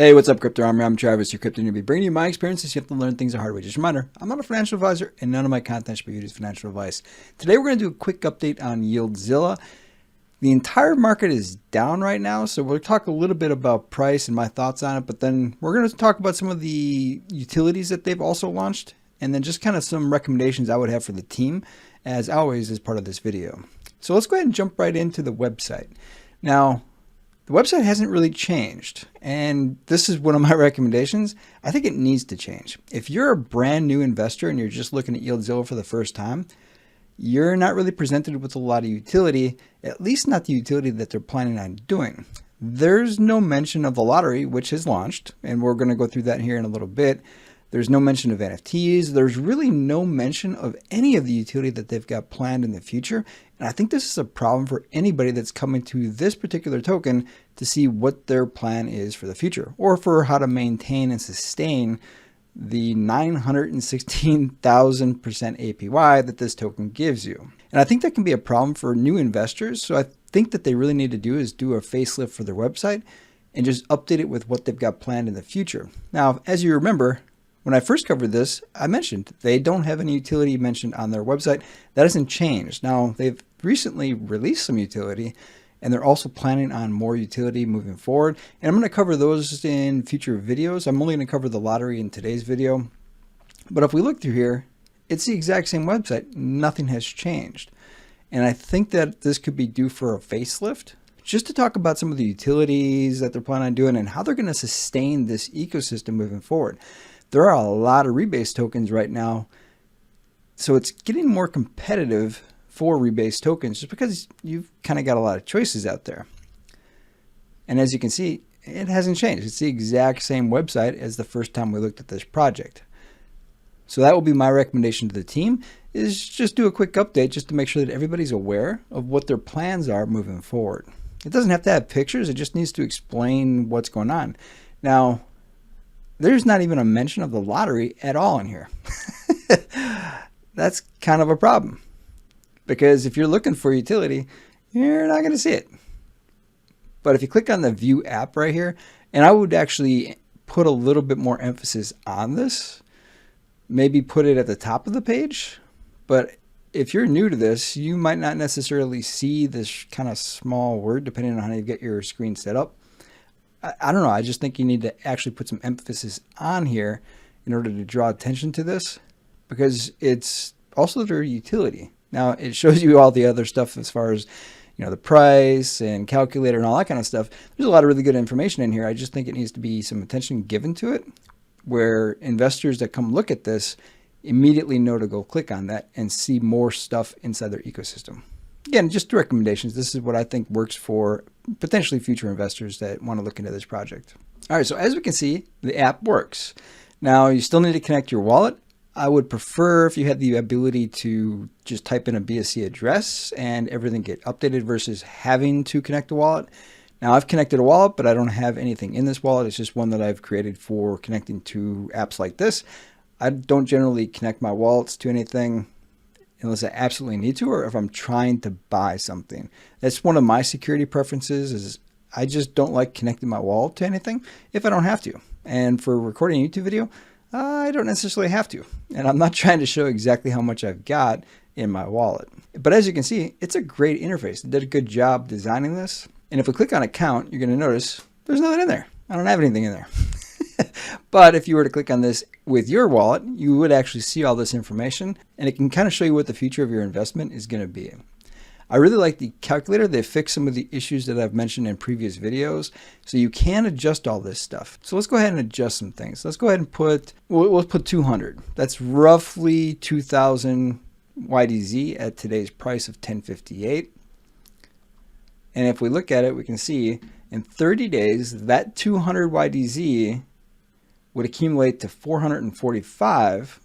Hey, what's up, Crypto Army? I'm Travis, your crypto newbie, bringing you my experiences. You have to learn things the hard way. Just a reminder, I'm not a financial advisor, and none of my content should be used as financial advice. Today, we're going to do a quick update on YieldZilla. The entire market is down right now, so we'll talk a little bit about price and my thoughts on it, but then we're going to talk about some of the utilities that they've also launched, and then just kind of some recommendations I would have for the team, as always, as part of this video. So let's go ahead and jump right into the website. Now, the website hasn't really changed, and this is one of my recommendations. I think it needs to change. If you're a brand new investor and you're just looking at YieldZilla for the first time, you're not really presented with a lot of utility, at least not the utility that they're planning on doing. There's no mention of the lottery, which has launched, and we're going to go through that here in a little bit. There's no mention of NFTs. There's really no mention of any of the utility that they've got planned in the future. And I think this is a problem for anybody that's coming to this particular token to see what their plan is for the future, or for how to maintain and sustain the 916,000% APY that this token gives you. And I think that can be a problem for new investors. So I think that they really need to do is do a facelift for their website and just update it with what they've got planned in the future. Now, as you remember, when I first covered this, I mentioned they don't have any utility mentioned on their website. That hasn't changed. Now, they've recently released some utility, and they're also planning on more utility moving forward. And I'm going to cover those in future videos. I'm only going to cover the lottery in today's video. But if we look through here, it's the exact same website. Nothing has changed. And I think that this could be due for a facelift, just to talk about some of the utilities that they're planning on doing and how they're going to sustain this ecosystem moving forward. There are a lot of rebase tokens right now, so it's getting more competitive for rebase tokens just because you've kind of got a lot of choices out there. And as you can see, it hasn't changed. It's the exact same website as the first time we looked at this project. So that will be my recommendation to the team, is just do a quick update just to make sure that everybody's aware of what their plans are moving forward. It doesn't have to have pictures. It just needs to explain what's going on. Now, there's not even a mention of the lottery at all in here. That's kind of a problem, because if you're looking for utility, you're not going to see it. But if you click on the view app right here, and I would actually put a little bit more emphasis on this, maybe put it at the top of the page. But if you're new to this, you might not necessarily see this kind of small word depending on how you get your screen set up. I don't know. I just think you need to actually put some emphasis on here in order to draw attention to this, because it's also their utility. Now, it shows you all the other stuff as far as, you know, the price and calculator and all that kind of stuff. There's a lot of really good information in here. I just think it needs to be some attention given to it, where investors that come look at this immediately know to go click on that and see more stuff inside their ecosystem. Again, just recommendations. This is what I think works for potentially future investors that want to look into this project. All right, so as we can see, the app works. Now, you still need to connect your wallet. I would prefer if you had the ability to just type in a BSC address and everything get updated versus having to connect a wallet. Now, I've connected a wallet, but I don't have anything in this wallet. It's just one that I've created for connecting to apps like this. I don't generally connect my wallets to anything unless I absolutely need to, or if I'm trying to buy something. That's one of my security preferences, is I just don't like connecting my wallet to anything if I don't have to. And for recording a YouTube video, I don't necessarily have to. And I'm not trying to show exactly how much I've got in my wallet. But as you can see, it's a great interface. They did a good job designing this. And if we click on account, you're going to notice there's nothing in there. I don't have anything in there. But if you were to click on this with your wallet, you would actually see all this information, and it can kind of show you what the future of your investment is going to be. I really like the calculator. They fixed some of the issues that I've mentioned in previous videos, so you can adjust all this stuff. So let's go ahead and adjust some things. Let's go ahead and put, we'll put 200. That's roughly 2,000 YDZ at today's price of 10.58. And if we look at it, we can see in 30 days, that 200 YDZ would accumulate to 445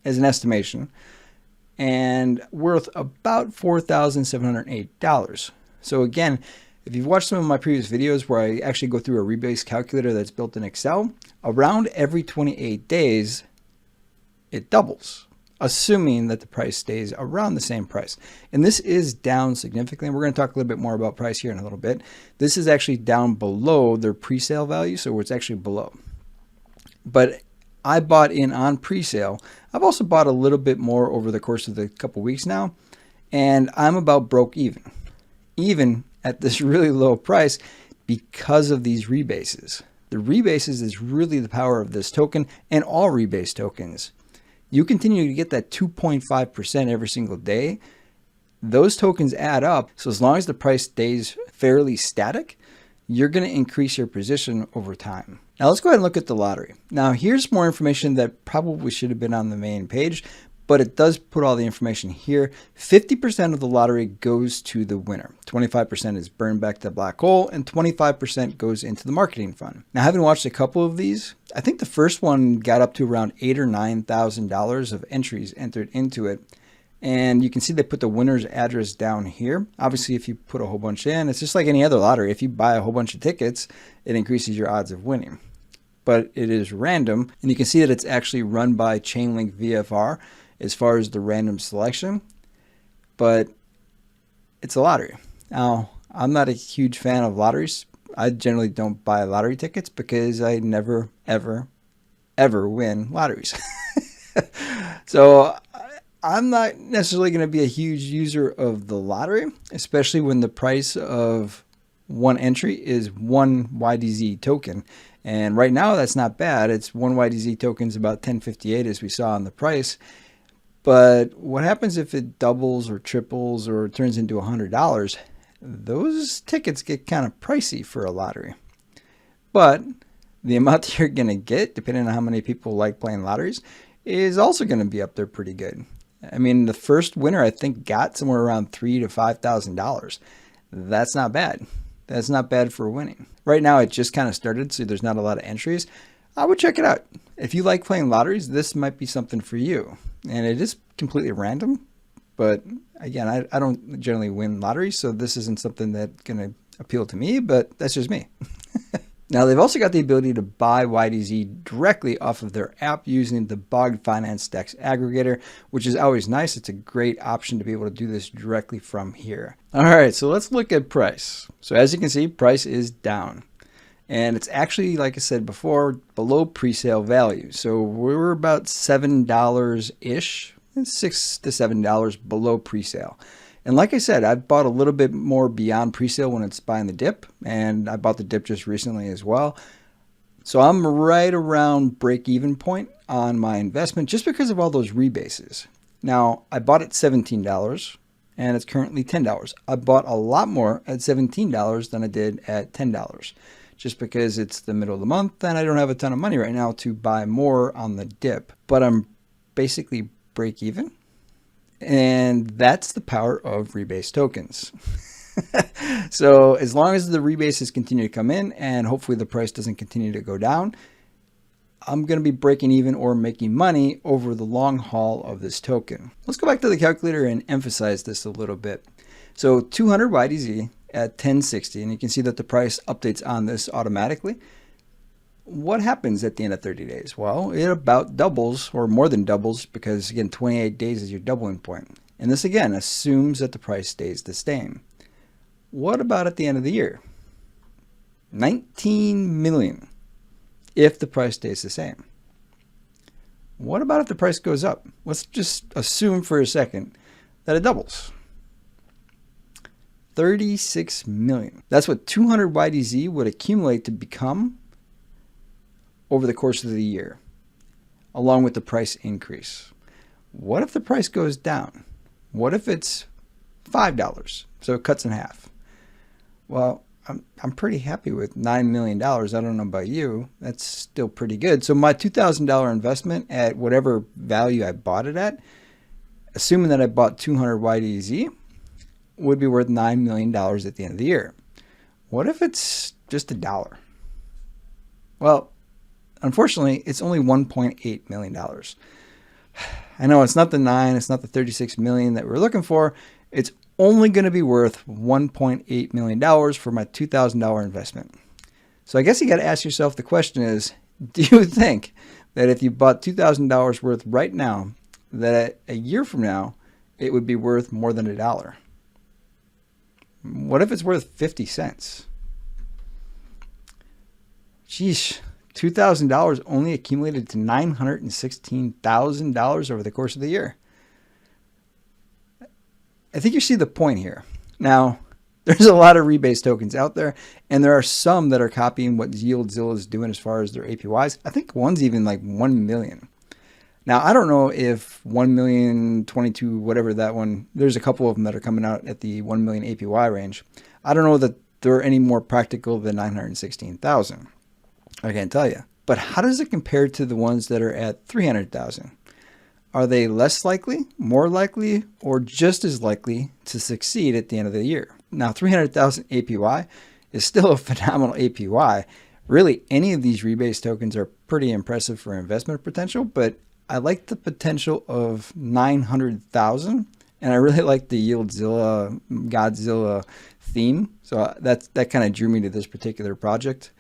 as an estimation, and worth about $4,708. So again, if you've watched some of my previous videos where I actually go through a rebase calculator that's built in Excel, around every 28 days, it doubles. assuming that the price stays around the same price. And this is down significantly. We're going to talk a little bit more about price here in a little bit. This is actually down below their pre-sale value, so it's actually below. But I bought in on pre-sale. I've also bought a little bit more over the course of the couple weeks now, and I'm about broke even at this really low price because of these rebases. The rebases is really the power of this token and all rebase tokens. You continue to get that 2.5% every single day. Those tokens add up. So as long as the price stays fairly static, you're going to increase your position over time. Now let's go ahead and look at the lottery. Now here's more information that probably should have been on the main page, but it does put all the information here. 50% of the lottery goes to the winner. 25% is burned back to the black hole, and 25% goes into the marketing fund. Now, having watched a couple of these, I think the first one got up to around $8,000 or $9,000 of entries entered into it. And you can see they put the winner's address down here. Obviously, if you put a whole bunch in, it's just like any other lottery. If you buy a whole bunch of tickets, it increases your odds of winning. But it is random, and you can see that it's actually run by Chainlink VFR as far as the random selection, but it's a lottery. Now, I'm not a huge fan of lotteries. I generally don't buy lottery tickets because I never, ever, ever win lotteries. So I'm not necessarily going to be a huge user of the lottery, especially when the price of one entry is one YDZ token. And right now that's not bad. It's one YDZ token is about 1058 as we saw on the price. But what happens if it doubles or triples or turns into $100? Those tickets get kind of pricey for a lottery. But the amount that you're going to get, depending on how many people like playing lotteries, is also going to be up there pretty good. I mean, the first winner, I think, got somewhere around $3,000 to $5,000. That's not bad. That's not bad for winning. Right now, it just kind of started, so there's not a lot of entries. I would check it out. If you like playing lotteries, this might be something for you. And it is completely random. But again, I don't generally win lotteries, so this isn't something that's going to appeal to me, but that's just me. Now, they've also got the ability to buy YDZ directly off of their app using the Bog Finance Dex aggregator, which is always nice. It's a great option to be able to do this directly from here. All right, so let's look at price. So as you can see, price is down. And it's actually, like I said before, below pre-sale value. So we're about $7-ish, $6 to $7 below pre-sale. And like I said, I bought a little bit more beyond pre-sale when it's buying the dip, and I bought the dip just recently as well. So I'm right around break-even point on my investment just because of all those rebases. Now, I bought at $17, and it's currently $10. I bought a lot more at $17 than I did at $10, just because it's the middle of the month, and I don't have a ton of money right now to buy more on the dip. But I'm basically break-even. And that's the power of rebase tokens. So as long as the rebases continue to come in and hopefully the price doesn't continue to go down, I'm going to be breaking even or making money over the long haul of this token. Let's go back to the calculator and emphasize this a little bit. So 200 YDZ at 1060, and you can see that the price updates on this automatically. What happens at the end of 30 days? Well, it about doubles or more than doubles because, again, 28 days is your doubling point. And this, again, assumes that the price stays the same. What about at the end of the year? 19 million if the price stays the same. What about if the price goes up? Let's just assume for a second that it doubles. 36 million. That's what 200 YDZ would accumulate to become over the course of the year, along with the price increase. What if the price goes down? What if it's $5? So it cuts in half. Well, I'm pretty happy with $9 million. I don't know about you. That's still pretty good. So my $2,000 investment at whatever value I bought it at, assuming that I bought 200 YDZ, would be worth $9 million at the end of the year. What if it's just $1? Well, unfortunately, it's only $1.8 million. I know it's not the 9, it's not the 36 million that we're looking for. It's only going to be worth $1.8 million for my $2,000 investment. So I guess you got to ask yourself, the question is, do you think that if you bought $2,000 worth right now, that a year from now, it would be worth more than $1. What if it's worth 50 cents? Sheesh, $2,000 only accumulated to $916,000 over the course of the year. I think you see the point here. Now, there's a lot of rebase tokens out there, and there are some that are copying what YieldZilla is doing as far as their APYs. I think one's even like 1 million. Now, I don't know if 1,022,000, whatever that one, there's a couple of them that are coming out at the 1 million APY range. I don't know that they're any more practical than 916,000. I can't tell you. But how does it compare to the ones that are at 300,000? Are they less likely, more likely, or just as likely to succeed at the end of the year? Now, 300,000 APY is still a phenomenal APY. Really, any of these rebase tokens are pretty impressive for investment potential, but I like the potential of 900,000, and I really like the YieldZilla, Godzilla theme. So that kind of drew me to this particular project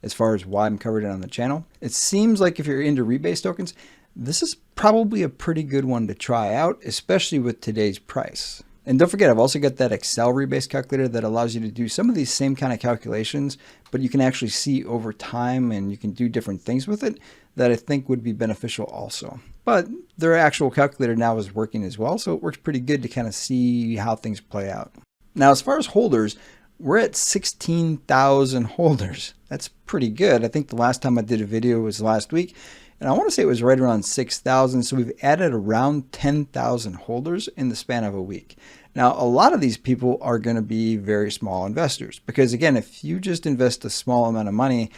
as far as why I'm covering it on the channel. It seems like if you're into rebase tokens, this is probably a pretty good one to try out, especially with today's price. And don't forget, I've also got that Excel rebase calculator that allows you to do some of these same kind of calculations, but you can actually see over time and you can do different things with it that I think would be beneficial also. But their actual calculator now is working as well, so it works pretty good to kind of see how things play out. Now, as far as holders, we're at 16,000 holders. That's pretty good. I think the last time I did a video was last week, and I want to say it was right around 6,000. So we've added around 10,000 holders in the span of a week. Now, a lot of these people are going to be very small investors because, again, if you just invest a small amount of money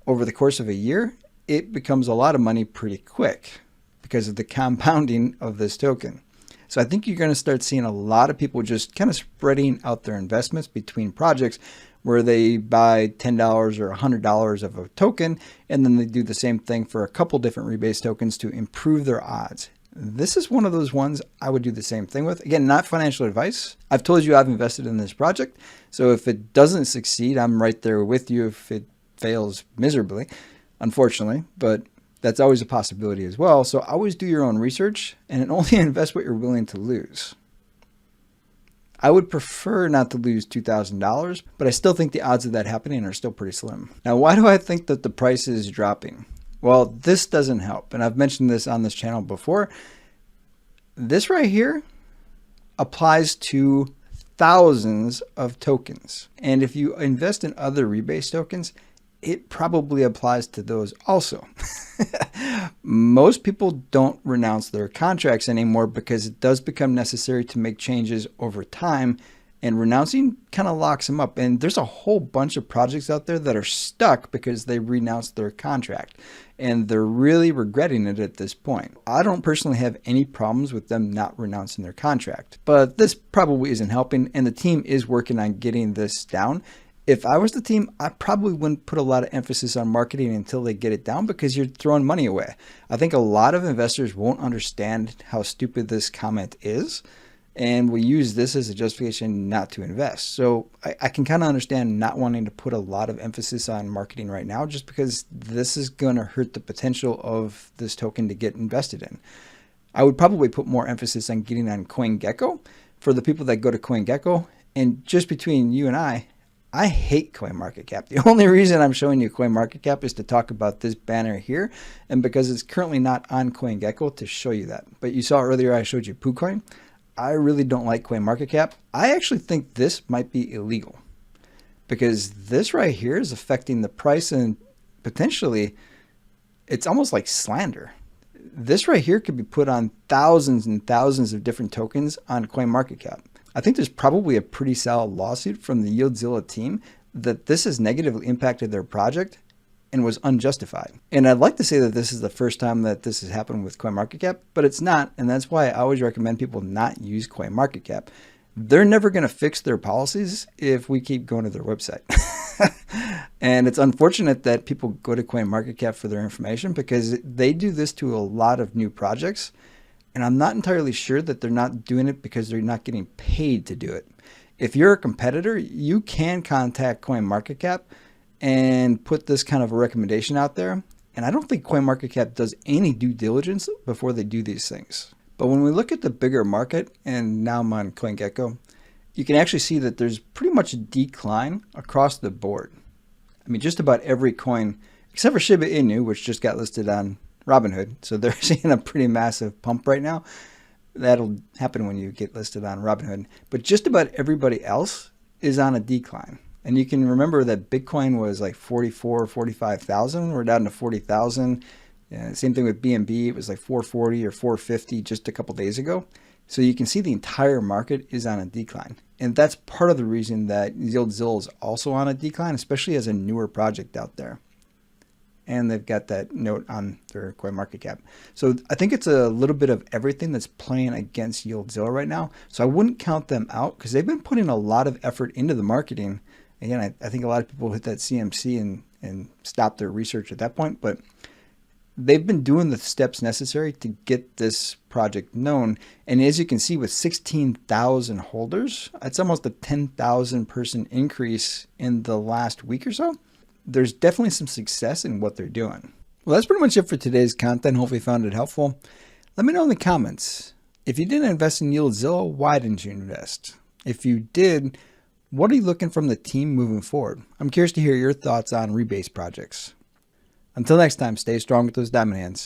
over the course of a year, it becomes a lot of money pretty quick because of the compounding of this token. So I think you're going to start seeing a lot of people just kind of spreading out their investments between projects where they buy $10 or $100 of a token, and then they do the same thing for a couple different rebase tokens to improve their odds. This is one of those ones I would do the same thing with. Again, not financial advice. I've told you I've invested in this project. So if it doesn't succeed, I'm right there with you if it fails miserably, unfortunately, but that's always a possibility as well. So always do your own research and only invest what you're willing to lose. I would prefer not to lose $2,000, but I still think the odds of that happening are still pretty slim. Now, why do I think that the price is dropping? Well, this doesn't help. And I've mentioned this on this channel before. This right here applies to thousands of tokens. And if you invest in other rebase tokens, it probably applies to those also. Most people don't renounce their contracts anymore because it does become necessary to make changes over time, and renouncing kind of locks them up. And there's a whole bunch of projects out there that are stuck because they renounced their contract and they're really regretting it at this point. I don't personally have any problems with them not renouncing their contract, but this probably isn't helping, and the team is working on getting this down. If I was the team, I probably wouldn't put a lot of emphasis on marketing until they get it down because you're throwing money away. I think a lot of investors won't understand how stupid this comment is and will use this as a justification not to invest. So I can kind of understand not wanting to put a lot of emphasis on marketing right now just because this is going to hurt the potential of this token to get invested in. I would probably put more emphasis on getting on CoinGecko for the people that go to CoinGecko. And just between you and I hate CoinMarketCap. The only reason I'm showing you CoinMarketCap is to talk about this banner here, and because it's currently not on CoinGecko to show you that. But you saw earlier I showed you PooCoin. I really don't like CoinMarketCap. I actually think this might be illegal because this right here is affecting the price, and potentially it's almost like slander. This right here could be put on thousands and thousands of different tokens on CoinMarketCap. I think there's probably a pretty solid lawsuit from the YieldZilla team that this has negatively impacted their project and was unjustified. And I'd like to say that this is the first time that this has happened with CoinMarketCap, but it's not. And that's why I always recommend people not use CoinMarketCap. They're never going to fix their policies if we keep going to their website. And it's unfortunate that people go to CoinMarketCap for their information because they do this to a lot of new projects. And I'm not entirely sure that they're not doing it because they're not getting paid to do it. If you're a competitor, you can contact CoinMarketCap and put this kind of a recommendation out there. And I don't think CoinMarketCap does any due diligence before they do these things. But when we look at the bigger market, and now I'm on CoinGecko, you can actually see that there's pretty much a decline across the board. I mean, just about every coin, except for Shiba Inu, which just got listed on Robinhood. So they're seeing a pretty massive pump right now. That'll happen when you get listed on Robinhood. But just about everybody else is on a decline. And you can remember that Bitcoin was like 44, 45,000. We're down to 40,000. Same thing with BNB. It was like 440 or 450 just a couple days ago. So you can see the entire market is on a decline. And that's part of the reason that YieldZilla is also on a decline, especially as a newer project out there. And they've got that note on their CoinMarketCap. So I think it's a little bit of everything that's playing against YieldZilla right now. So I wouldn't count them out because they've been putting a lot of effort into the marketing. Again, I think a lot of people hit that CMC and stop their research at that point, but they've been doing the steps necessary to get this project known. And as you can see, with 16,000 holders, it's almost a 10,000 person increase in the last week or so. There's definitely some success in what they're doing. Well, that's pretty much it for today's content. Hopefully you found it helpful. Let me know in the comments. If you didn't invest in YieldZilla, why didn't you invest? If you did, what are you looking from the team moving forward? I'm curious to hear your thoughts on rebase projects. Until next time, stay strong with those diamond hands.